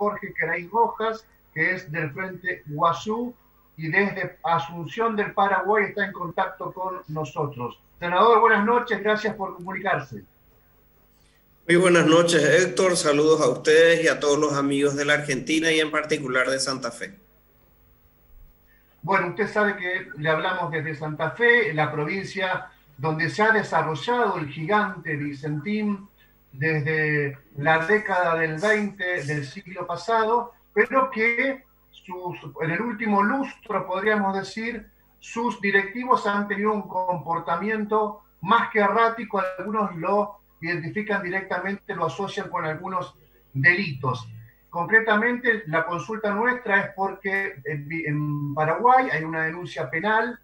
Jorge Querey Rojas, que es del Frente Guazú, y desde Asunción del Paraguay está en contacto con nosotros. Senador, buenas noches, gracias por comunicarse. Muy buenas noches, Héctor. Saludos a ustedes y a todos los amigos de la Argentina y en particular de Santa Fe. Bueno, usted sabe que le hablamos desde Santa Fe, la provincia donde se ha desarrollado el gigante Vicentín desde la década del 20 del siglo pasado, pero que en el último lustro, podríamos decir, sus directivos han tenido un comportamiento más que errático. Algunos lo identifican directamente, lo asocian con algunos delitos. Concretamente, la consulta nuestra es porque en Paraguay hay una denuncia penal,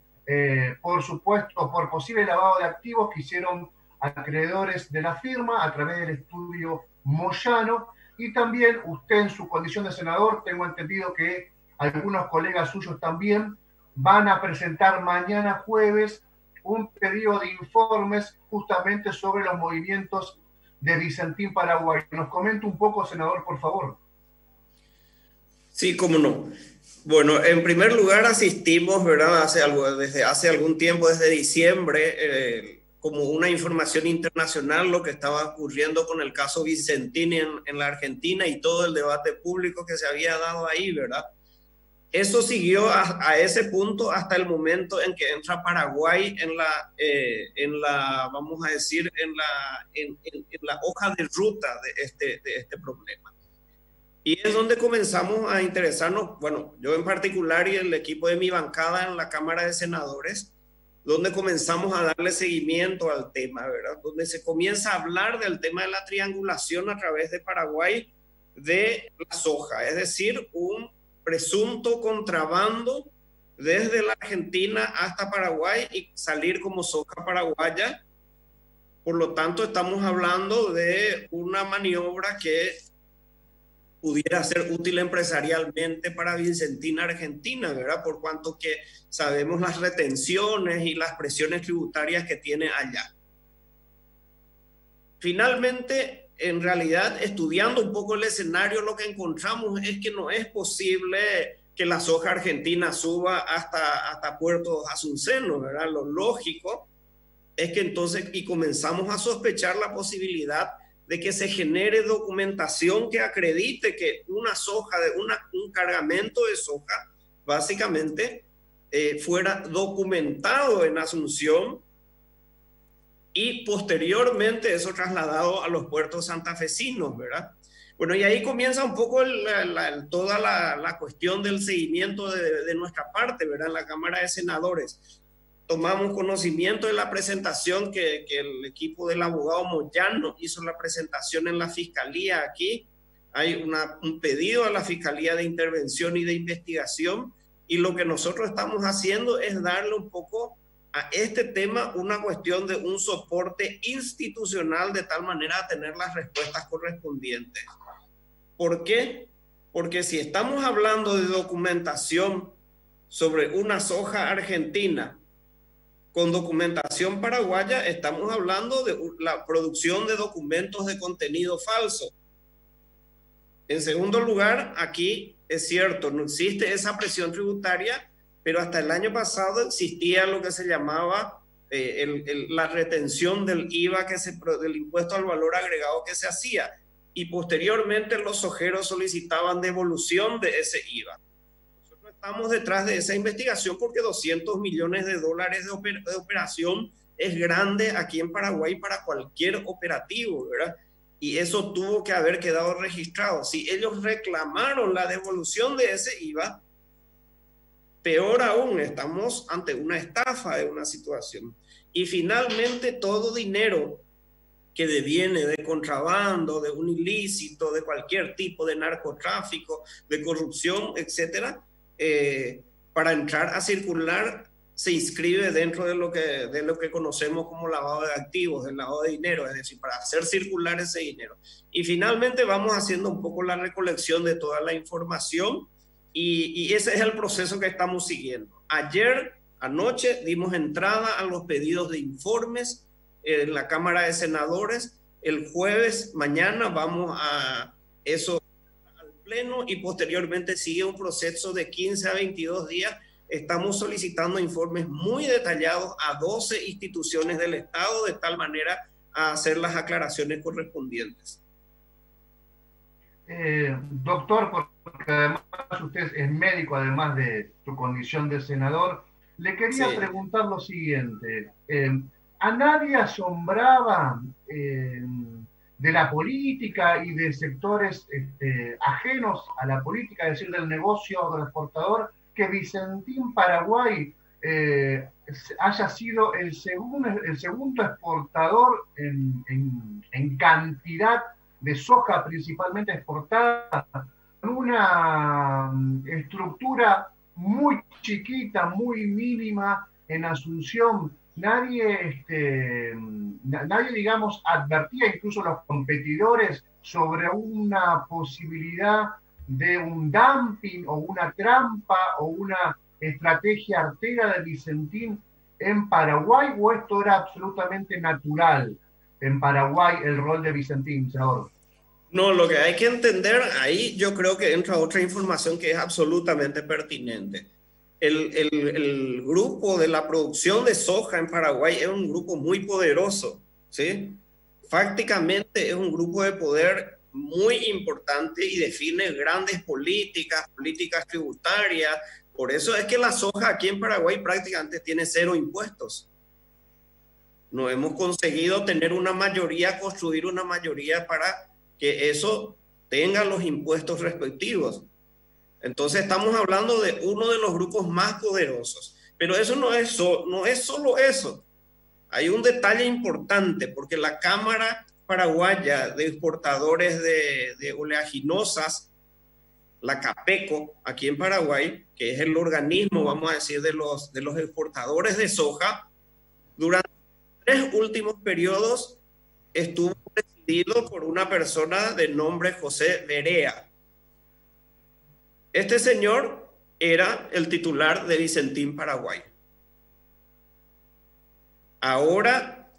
por supuesto, por posible lavado de activos que hicieron acreedores de la firma a través del estudio Moyano, y también usted en su condición de senador, tengo entendido que algunos colegas suyos también van a presentar mañana jueves un pedido de informes justamente sobre los movimientos de Vicentín Paraguay. ¿Nos comenta un poco, senador, por favor? Sí, cómo no. Bueno, en primer lugar asistimos, ¿verdad? Desde hace algún tiempo, desde diciembre, como una información internacional, lo que estaba ocurriendo con el caso Vicentín en la Argentina y todo el debate público que se había dado ahí, ¿verdad? Eso siguió a ese punto hasta el momento en que entra Paraguay vamos a decir, en la hoja de ruta de este problema. Y es donde comenzamos a interesarnos, bueno, yo en particular y el equipo de mi bancada en la Cámara de Senadores, donde comenzamos a darle seguimiento al tema, ¿verdad? Donde se comienza a hablar del tema de la triangulación a través de Paraguay de la soja, es decir, un presunto contrabando desde la Argentina hasta Paraguay y salir como soja paraguaya. Por lo tanto, estamos hablando de una maniobra que pudiera ser útil empresarialmente para Vicentín Argentina, ¿verdad? Por cuanto que sabemos las retenciones y las presiones tributarias que tiene allá. Finalmente, en realidad, estudiando un poco el escenario, lo que encontramos es que no es posible que la soja argentina suba hasta Puerto Azuceno, ¿verdad? Lo lógico es que entonces, y comenzamos a sospechar la posibilidad de que se genere documentación que acredite que una soja, un cargamento de soja, básicamente, fuera documentado en Asunción y posteriormente eso trasladado a los puertos santafesinos, ¿verdad? Bueno, y ahí comienza un poco toda la cuestión del seguimiento de nuestra parte, ¿verdad? En la Cámara de Senadores. Tomamos conocimiento de la presentación que el equipo del abogado Moyano hizo, la presentación en la Fiscalía aquí. Hay un pedido a la Fiscalía de Intervención y de Investigación, y lo que nosotros estamos haciendo es darle un poco a este tema una cuestión de un soporte institucional de tal manera a tener las respuestas correspondientes. ¿Por qué? Porque si estamos hablando de documentación sobre una soja argentina con documentación paraguaya, estamos hablando de la producción de documentos de contenido falso. En segundo lugar, aquí es cierto, no existe esa presión tributaria, pero hasta el año pasado existía lo que se llamaba la retención del IVA, del impuesto al valor agregado que se hacía, y posteriormente los sojeros solicitaban devolución de ese IVA. Nosotros estamos detrás de esa investigación porque 200 millones de dólares de operación es grande aquí en Paraguay para cualquier operativo, ¿verdad? Y eso tuvo que haber quedado registrado. Si ellos reclamaron la devolución de ese IVA, peor aún, estamos ante una estafa de una situación. Y finalmente todo dinero que deviene de contrabando, de un ilícito, de cualquier tipo de narcotráfico, de corrupción, etcétera, para entrar a circular se inscribe dentro de lo que conocemos como lavado de activos, el lavado de dinero, es decir, para hacer circular ese dinero. Y finalmente vamos haciendo un poco la recolección de toda la información y ese es el proceso que estamos siguiendo. Ayer, anoche, dimos entrada a los pedidos de informes en la Cámara de Senadores. El jueves, mañana, vamos a eso al pleno y posteriormente sigue un proceso de 15 a 22 días. Estamos solicitando informes muy detallados a 12 instituciones del Estado, de tal manera a hacer las aclaraciones correspondientes. Doctor, porque además usted es médico, además de su condición de senador, le quería preguntar lo siguiente. ¿A nadie asombraba de la política y de sectores ajenos a la política, es decir, del negocio agroexportador, que Vicentín Paraguay haya sido el segundo exportador en cantidad de soja principalmente exportada, con una estructura muy chiquita, muy mínima en Asunción? Nadie, digamos, advertía, incluso los competidores, sobre una posibilidad de un dumping o una trampa o una estrategia artera de Vicentín en Paraguay, o esto era absolutamente natural en Paraguay el rol de Vicentín, senador? No, lo que hay que entender ahí, yo creo que entra otra información que es absolutamente pertinente. El grupo de la producción de soja en Paraguay es un grupo muy poderoso, ¿sí? Fácticamente es un grupo de poder muy importante y define grandes políticas tributarias. Por eso es que la soja aquí en Paraguay prácticamente tiene 0 impuestos. No hemos conseguido tener una mayoría, construir una mayoría para que eso tenga los impuestos respectivos. Entonces estamos hablando de uno de los grupos más poderosos. Pero eso no es solo eso. Hay un detalle importante, porque la Cámara Paraguaya de Exportadores de Oleaginosas, la CAPECO, aquí en Paraguay, que es el organismo, vamos a decir, de los exportadores de soja, durante 3 últimos periodos estuvo presidido por una persona de nombre José Berea. Este señor era el titular de Vicentín Paraguay. Ahora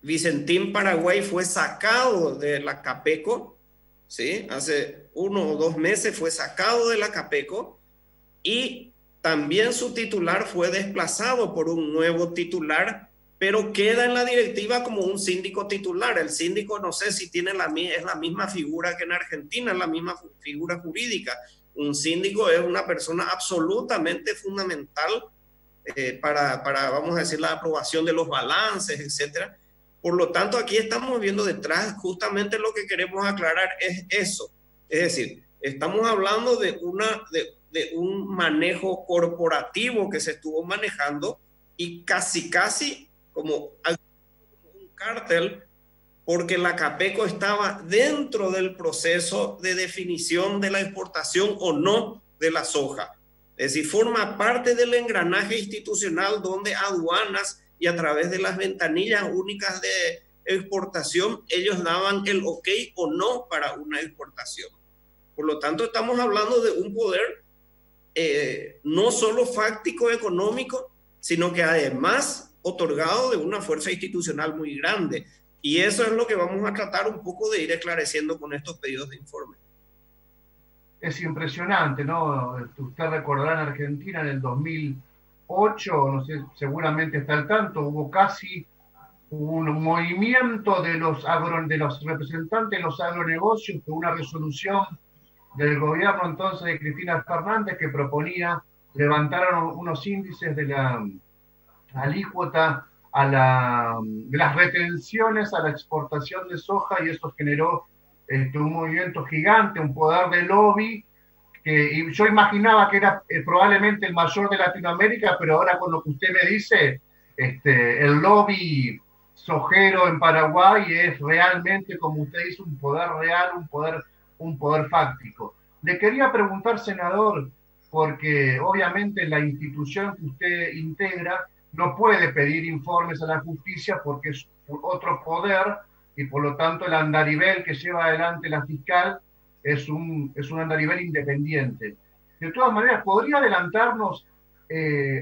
Vicentín Paraguay fue sacado de la CAPECO, ¿sí? Hace 1 o 2 meses fue sacado de la CAPECO y también su titular fue desplazado por un nuevo titular, pero queda en la directiva como un síndico titular. El síndico, no sé si es la misma figura que en Argentina, es la misma figura jurídica. Un síndico es una persona absolutamente fundamental para, vamos a decir, la aprobación de los balances, etcétera. Por lo tanto, aquí estamos viendo detrás, justamente lo que queremos aclarar es eso. Es decir, estamos hablando de un manejo corporativo que se estuvo manejando y casi como un cártel, porque la CAPECO estaba dentro del proceso de definición de la exportación o no de la soja. Es decir, forma parte del engranaje institucional donde aduanas y a través de las ventanillas únicas de exportación, ellos daban el ok o no para una exportación. Por lo tanto, estamos hablando de un poder no solo fáctico económico, sino que además otorgado de una fuerza institucional muy grande. Y eso es lo que vamos a tratar un poco de ir esclareciendo con estos pedidos de informe. Es impresionante, ¿no? Usted recordará en Argentina en el 2008, no sé, seguramente está al tanto, hubo casi un movimiento de los representantes de los agronegocios con una resolución del gobierno entonces de Cristina Fernández que proponía levantar unos índices de la alícuota de las retenciones a la exportación de soja, y eso generó un movimiento gigante, un poder de lobby, y yo imaginaba que era probablemente el mayor de Latinoamérica, pero ahora con lo que usted me dice, el lobby sojero en Paraguay es realmente, como usted dice, un poder real, un poder fáctico. Le quería preguntar, senador, porque obviamente la institución que usted integra no puede pedir informes a la justicia porque es otro poder y por lo tanto el andarivel que lleva adelante la fiscal es un andarivel independiente. De todas maneras, ¿podría adelantarnos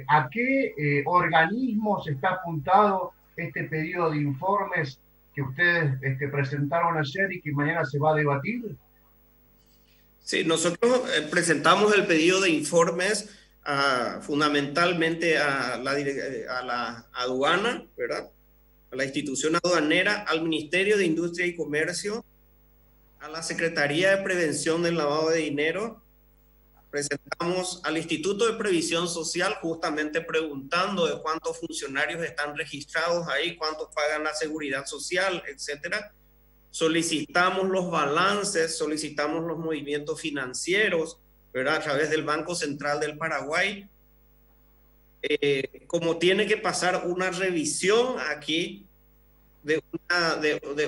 a qué organismos está apuntado este pedido de informes que ustedes presentaron ayer y que mañana se va a debatir? Sí, nosotros presentamos el pedido de informes fundamentalmente a la aduana, ¿verdad? A la institución aduanera, al Ministerio de Industria y Comercio, a la Secretaría de Prevención del Lavado de Dinero. Presentamos al Instituto de Previsión Social justamente preguntando de cuántos funcionarios están registrados ahí, cuántos pagan la seguridad social, etcétera. Solicitamos los balances, solicitamos los movimientos financieros, ¿verdad? A través del Banco Central del Paraguay. Como tiene que pasar una revisión aquí de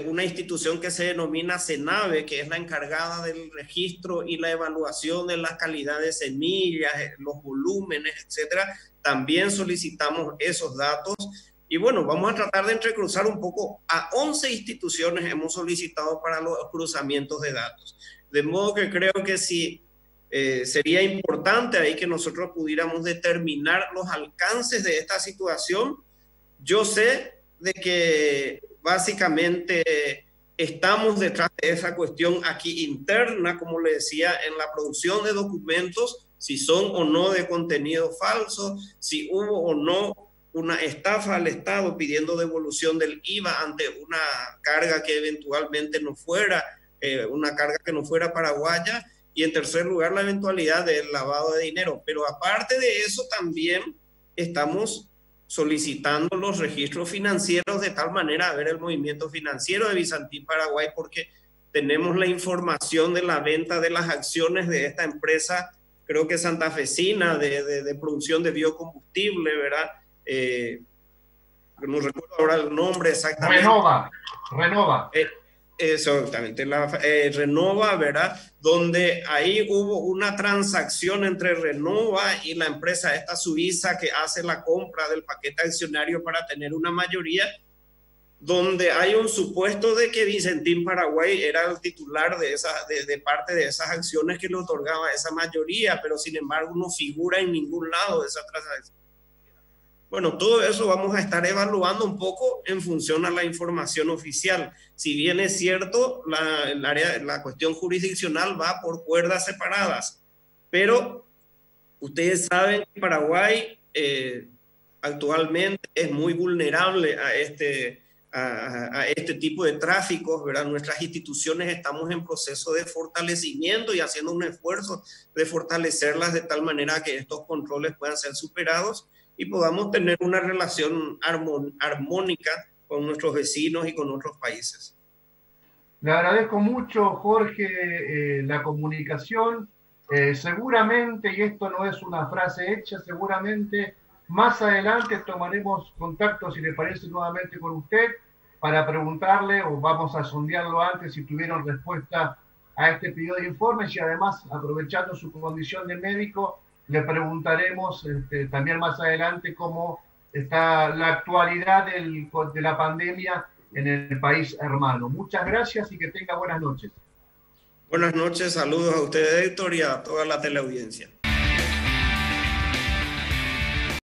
una institución que se denomina CENAVE, que es la encargada del registro y la evaluación de la calidad de semillas, los volúmenes, etcétera. También solicitamos esos datos. Y bueno, vamos a tratar de entrecruzar un poco. A 11 instituciones hemos solicitado para los cruzamientos de datos. De modo que creo que sí, sería importante ahí que nosotros pudiéramos determinar los alcances de esta situación. Yo sé de que básicamente estamos detrás de esa cuestión aquí interna, como le decía, en la producción de documentos, si son o no de contenido falso, si hubo o no una estafa al Estado pidiendo devolución del IVA ante una carga que eventualmente no fuera, una carga que no fuera paraguaya, y en tercer lugar la eventualidad del lavado de dinero. Pero aparte de eso también estamos solicitando los registros financieros de tal manera a ver el movimiento financiero de Bizantín Paraguay, porque tenemos la información de la venta de las acciones de esta empresa, creo que santafesina, de producción de biocombustible, ¿verdad? No recuerdo ahora el nombre exactamente. Renova. Exactamente, Renova, ¿verdad? Donde ahí hubo una transacción entre Renova y la empresa esta suiza que hace la compra del paquete accionario para tener una mayoría, donde hay un supuesto de que Bizantín Paraguay era el titular de parte de esas acciones que le otorgaba esa mayoría, pero sin embargo no figura en ningún lado de esa transacción. Bueno, todo eso vamos a estar evaluando un poco en función a la información oficial. Si bien es cierto, la cuestión jurisdiccional va por cuerdas separadas, pero ustedes saben que Paraguay actualmente es muy vulnerable a este tipo de tráficos, ¿verdad? Nuestras instituciones estamos en proceso de fortalecimiento y haciendo un esfuerzo de fortalecerlas de tal manera que estos controles puedan ser superados y podamos tener una relación armónica con nuestros vecinos y con otros países. Le agradezco mucho, Jorge, la comunicación. Seguramente, y esto no es una frase hecha, seguramente más adelante tomaremos contacto, si le parece, nuevamente con usted para preguntarle, o vamos a sondearlo antes si tuvieron respuesta a este pedido de informes, y además, aprovechando su condición de médico, le preguntaremos también más adelante cómo está la actualidad de la pandemia en el país hermano. Muchas gracias y que tenga buenas noches. Buenas noches, saludos a ustedes, Héctor, y a toda la teleaudiencia.